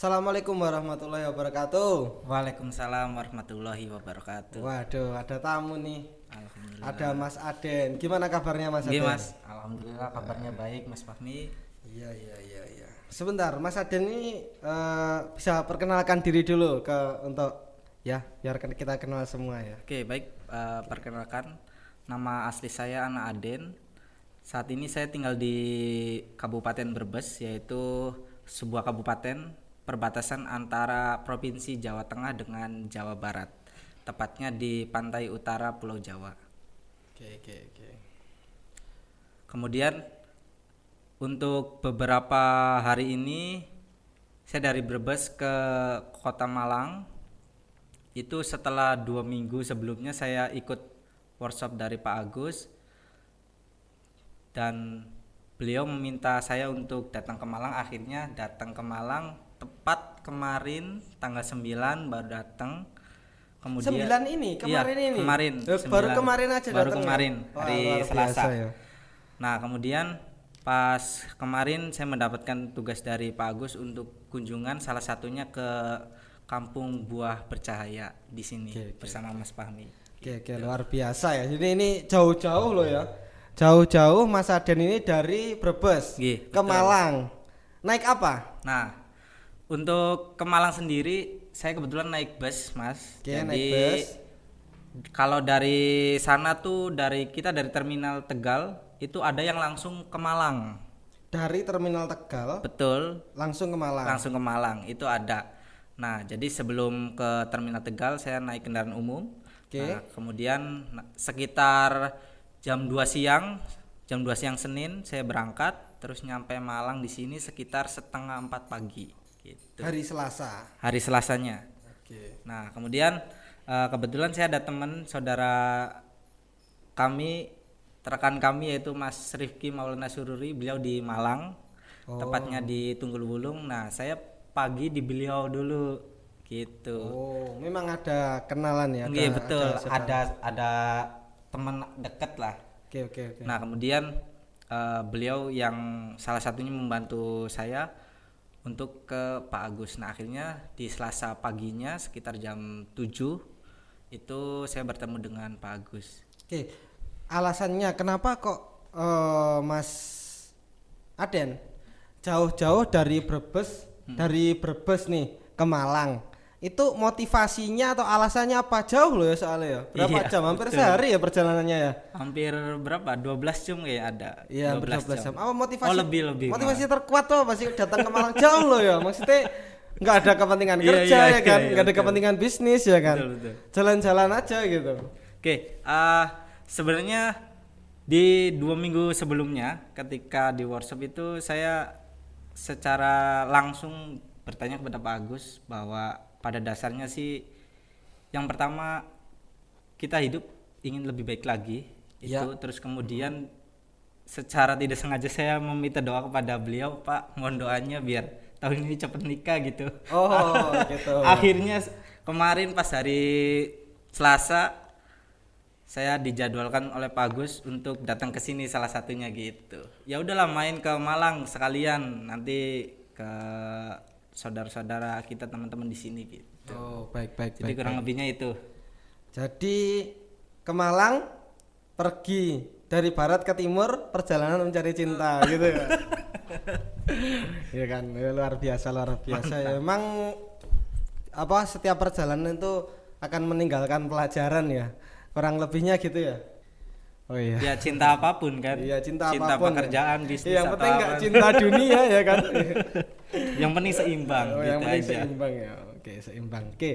Assalamualaikum warahmatullahi wabarakatuh. Waalaikumsalam warahmatullahi wabarakatuh. Waduh, ada tamu nih. Alhamdulillah. Ada Mas Aden. Gimana kabarnya Mas Aden? Mas. Alhamdulillah kabarnya baik Mas Fahmi. Iya. Sebentar, Mas Aden ini bisa perkenalkan diri dulu untuk ya, biar kita kenal semua ya. Oke, baik. Perkenalkan, nama asli saya Ana Aden. Saat ini saya tinggal di Kabupaten Brebes, yaitu sebuah kabupaten perbatasan antara Provinsi Jawa Tengah dengan Jawa Barat, tepatnya di pantai utara Pulau Jawa. Oke. Kemudian untuk beberapa hari ini saya dari Brebes ke Kota Malang. Itu setelah 2 minggu sebelumnya saya ikut workshop dari Pak Agus, dan beliau meminta saya untuk datang ke Malang. Akhirnya datang ke Malang tepat kemarin tanggal 9 baru datang. Kemudian 9 ini, kemarin ini. Kemarin. Baru kemarin aja baru datang. kemarin Wah, hari luar Selasa. biasa ya. Nah, kemudian pas kemarin saya mendapatkan tugas dari Pak Agus untuk kunjungan, salah satunya ke Kampung Buah Bercahaya di sini bersama Mas Fahmi. Oke, luar biasa ya. Jadi ini jauh-jauh loh ya. Jauh-jauh Mas Aden ini dari Brebes ke betul. Malang. Naik apa? Nah, untuk ke Malang sendiri saya kebetulan naik bus, Mas. Oke, Jadi naik bus. kalau dari sana tuh dari terminal Tegal itu ada yang langsung ke Malang. Dari terminal Tegal Betul. langsung ke Malang. Langsung ke Malang itu ada. Nah, jadi sebelum ke terminal Tegal saya naik kendaraan umum. Oke. Nah, kemudian sekitar jam 2 siang Senin saya berangkat, terus nyampe Malang di sini sekitar setengah 4 pagi gitu. Hari Selasa. Hari Selasanya. Oke. Nah, kemudian kebetulan saya ada teman saudara kami, rekan kami, yaitu Mas Rifki Maulana Sururi. Beliau di Malang, tepatnya di Tunggul Wulung. Nah, saya pagi di beliau dulu gitu. Oh, memang ada kenalan ya? Iya, betul. saudara. Ada teman dekat lah. Oke. Nah, kemudian beliau yang salah satunya membantu saya untuk ke Pak Agus. Nah, akhirnya di Selasa paginya sekitar jam 7 itu saya bertemu dengan Pak Agus. Oke. Alasannya kenapa kok Mas Aden jauh-jauh dari Brebes nih ke Malang? Itu motivasinya atau alasannya apa? Jauh loh ya soalnya ya. Berapa Iya, jam? Hampir betul. sehari ya perjalanannya ya. Hampir berapa? 12 jam kayak ada. Iya, 12 jam. Apa motivasi? Oh, lebih. Motivasi terkuat tuh pasti datang ke Malang jauh loh ya. Maksudnya nggak ada kepentingan Iya, kerja iya, ya kan, iya, nggak ada betul. kepentingan bisnis ya kan. Betul. Jalan-jalan aja gitu. Oke, sebenarnya di 2 minggu sebelumnya ketika di workshop itu saya secara langsung bertanya kepada Pak Agus bahwa pada dasarnya sih yang pertama kita hidup ingin lebih baik lagi itu. Ya. Terus kemudian secara tidak sengaja saya meminta doa kepada beliau, Pak, mohon doanya biar tahun ini cepat nikah gitu. Oh, gitu. Akhirnya kemarin pas hari Selasa saya dijadwalkan oleh Pak Agus untuk datang ke sini salah satunya gitu. Ya udahlah, main ke Malang sekalian, nanti ke saudara-saudara kita, teman-teman di sini gitu. Oh, baik. Jadi kurang lebihnya itu. Jadi ke Malang, pergi dari barat ke timur, perjalanan mencari cinta gitu ya. Iya kan, ya, luar biasa ya. Emang apa, setiap perjalanan itu akan meninggalkan pelajaran ya. Kurang lebihnya gitu ya. Oh iya. Ya cinta apapun kan. Iya, cinta apapun. Pekerjaan, bisnis, yang penting nggak apapun. cinta dunia ya kan. Yang penting seimbang Oh, gitu yang penting aja. seimbang ya. Oke, seimbang. Oke.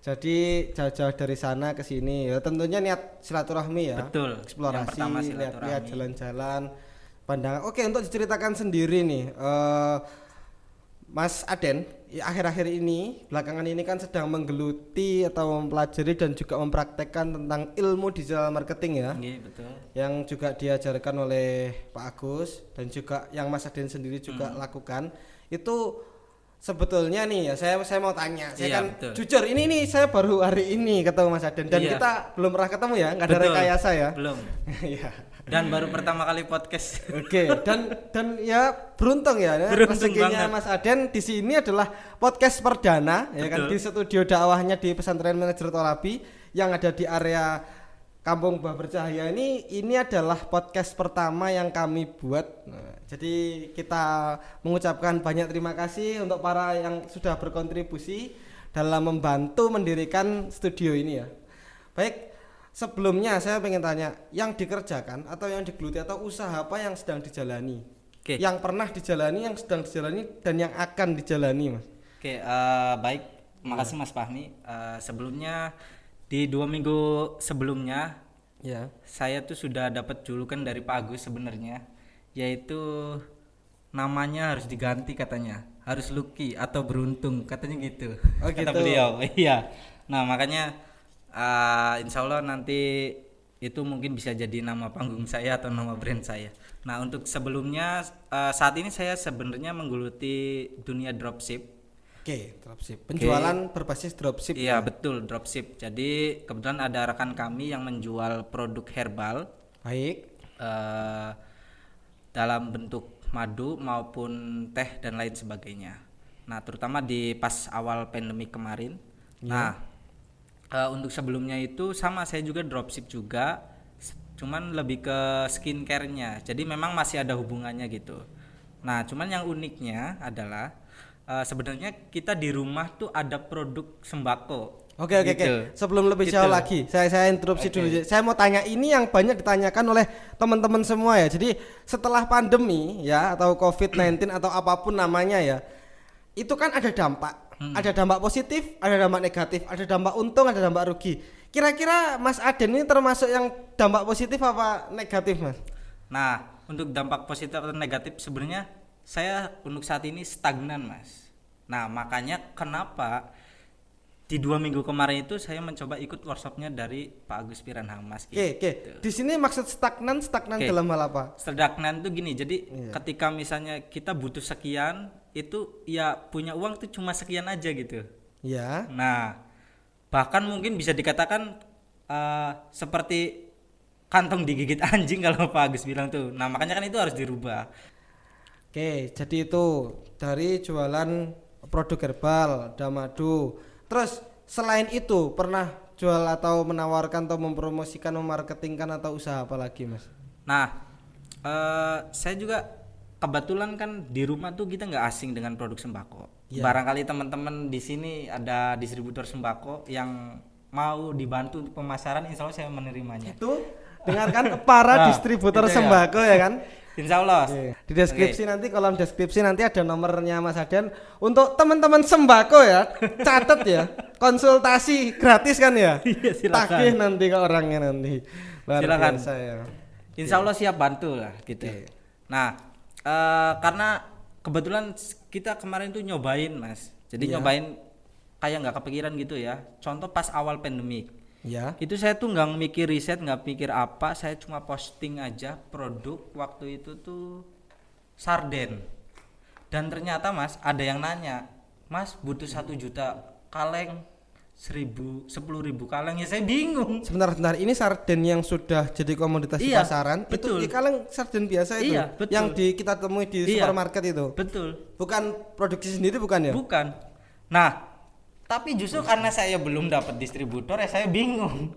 Jadi jauh-jauh dari sana ke sini ya tentunya niat silaturahmi ya. Betul. Eksplorasi, Yang pertama lihat silaturahmi. jalan-jalan, pandangan. Oke, untuk diceritakan sendiri nih, Mas Aden, akhir-akhir ini, belakangan ini kan sedang menggeluti atau mempelajari dan juga mempraktekkan tentang ilmu digital marketing ya. Iya, betul. Yang juga diajarkan oleh Pak Agus dan juga yang Mas Aden sendiri juga lakukan. Itu sebetulnya nih ya saya mau tanya. Saya Iya, kan betul. jujur ini nih saya baru hari ini ketemu Mas Aden dan Iya. kita belum pernah ketemu ya, nggak ada Betul. rekayasa ya. Belum. Iya. Dan baru pertama kali podcast. Oke, dan ya beruntung ya, Beruntung rezekinya banget. Mas Aden di sini adalah podcast perdana ya kan Betul. di studio dakwahnya di Pesantren Manajer Tolabi yang ada di area Kampung Buah Bercahaya ini adalah podcast pertama yang kami buat. Nah, jadi kita mengucapkan banyak terima kasih untuk para yang sudah berkontribusi dalam membantu mendirikan studio ini ya. Baik, sebelumnya saya pengen tanya, yang dikerjakan atau yang digeluti atau usaha apa yang sedang dijalani? Oke. Yang pernah dijalani, yang sedang dijalani dan yang akan dijalani, Mas. Oke, baik. Makasih Mas Fahmi. Sebelumnya di 2 minggu sebelumnya Ya. saya tuh sudah dapat julukan dari Pak Agus sebenarnya, yaitu namanya harus diganti katanya, harus lucky atau beruntung katanya gitu. Oh, Kata gitu. beliau. Iya. Nah makanya insya Allah nanti itu mungkin bisa jadi nama panggung saya atau nama brand saya. Nah untuk sebelumnya saat ini saya sebenarnya menggeluti dunia dropship. Oke, dropship. Penjualan berbasis dropship. Iya betul, dropship. Jadi kebetulan ada rekan kami yang menjual produk herbal Baik. dalam bentuk madu maupun teh dan lain sebagainya. Nah terutama di pas awal pandemi kemarin. Nah untuk sebelumnya itu sama, saya juga dropship juga, cuman lebih ke skincare-nya. Jadi memang masih ada hubungannya gitu. Nah cuman yang uniknya adalah sebenarnya kita di rumah tuh ada produk sembako. Oke. Gitu. Sebelum lebih Gitu. jauh lagi, saya interupsi Oke. dulu. Saya mau tanya ini yang banyak ditanyakan oleh teman-teman semua ya. Jadi setelah pandemi ya atau COVID-19 atau apapun namanya ya, itu kan ada dampak. Ada dampak positif, ada dampak negatif, ada dampak untung, ada dampak rugi. Kira-kira Mas Aden ini termasuk yang dampak positif apa negatif, Mas? Nah, untuk dampak positif atau negatif sebenarnya saya untuk saat ini stagnan, Mas. Nah, makanya kenapa di 2 minggu kemarin itu saya mencoba ikut workshopnya dari Pak Agus Piranhamas. Oke. Di sini maksud stagnan Oke. dalam hal apa? Stagnan tuh gini, jadi Iya. ketika misalnya kita butuh sekian, itu ya punya uang tuh cuma sekian aja gitu. Ya. Nah, bahkan mungkin bisa dikatakan seperti kantong digigit anjing kalau Pak Agus bilang tuh. Nah, makanya kan itu harus dirubah. Oke, jadi itu dari jualan produk herbal, ada madu. Terus selain itu pernah jual atau menawarkan atau mempromosikan, memarketingkan atau usaha apa lagi, Mas? Nah, saya juga kebetulan kan di rumah tuh kita nggak asing dengan produk sembako. Iya. Barangkali teman-teman di sini ada distributor sembako yang mau dibantu untuk pemasaran, insya Allah saya menerimanya. Itu dengarkan para Nah, distributor itu ya. sembako ya kan? Insya Allah. Di deskripsi nanti, kolom deskripsi nanti ada nomornya Mas Aden untuk teman-teman sembako ya. Catat ya. Konsultasi gratis kan ya? Iya, silakan. Tagih nanti ke orangnya nanti. Luar Silakan. biasa ya. Insya Allah siap bantu lah gitu. Oke. Nah, karena kebetulan kita kemarin tuh nyobain, Mas. Jadi Iya. nyobain kayak nggak kepikiran gitu ya. Contoh pas awal pandemi. Ya. Itu saya tuh nggak mikir riset, nggak pikir apa, saya cuma posting aja produk waktu itu tuh sarden. Dan ternyata Mas ada yang nanya, Mas butuh 1 juta kaleng, 10.000 kaleng, ya saya bingung. Sebentar, ini sarden yang sudah jadi komoditas di Iya, pasaran. betul. Itu ikan sarden biasa itu. Iya, betul. Yang kita temui di Iya. supermarket itu. Betul. Bukan produksi sendiri bukan ya? Bukan. Nah, tapi justru karena saya belum dapat distributor ya saya bingung.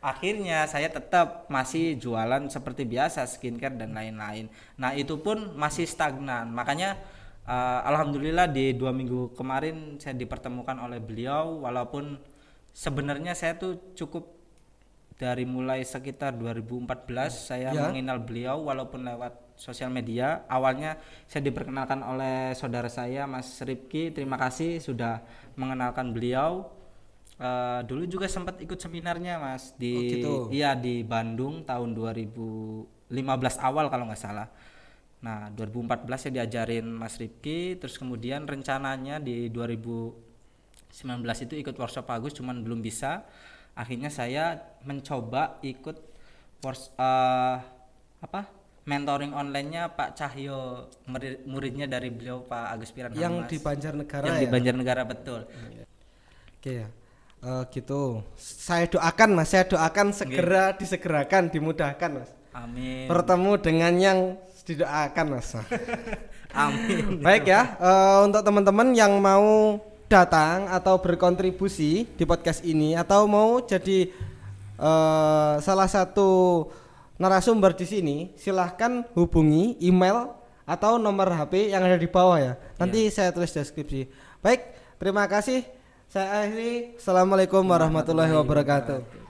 Akhirnya saya tetap masih jualan seperti biasa, skincare dan lain-lain. Nah, itu pun masih stagnan. Makanya alhamdulillah di 2 minggu kemarin saya dipertemukan oleh beliau, walaupun sebenarnya saya tuh cukup dari mulai sekitar 2014 saya Ya. mengenal beliau walaupun lewat sosial media. Awalnya saya diperkenalkan oleh saudara saya Mas Ripki, terima kasih sudah mengenalkan beliau. Dulu juga sempat ikut seminarnya Mas di Oh, gitu. iya di Bandung tahun 2015 awal kalau nggak salah. Nah 2014 saya diajarin Mas Ripki, terus kemudian rencananya di 2019 itu ikut workshop Agus cuman belum bisa. Akhirnya saya mencoba ikut mentoring online-nya Pak Cahyo, muridnya dari beliau Pak Agus Piran Yang Hamas. di Banjarnegara Yang ya. di Banjarnegara, betul. Oke ya. Gitu. Saya doakan Mas, saya doakan segera disegerakan, dimudahkan Mas. Amin. Bertemu dengan yang didoakan Mas. Amin. Baik ya, untuk teman-teman yang mau datang atau berkontribusi di podcast ini atau mau jadi salah satu narasumber di sini, silahkan hubungi email atau nomor HP yang ada di bawah ya. Nanti saya tulis deskripsi. Baik, terima kasih. Saya akhiri. Assalamualaikum warahmatullahi wabarakatuh.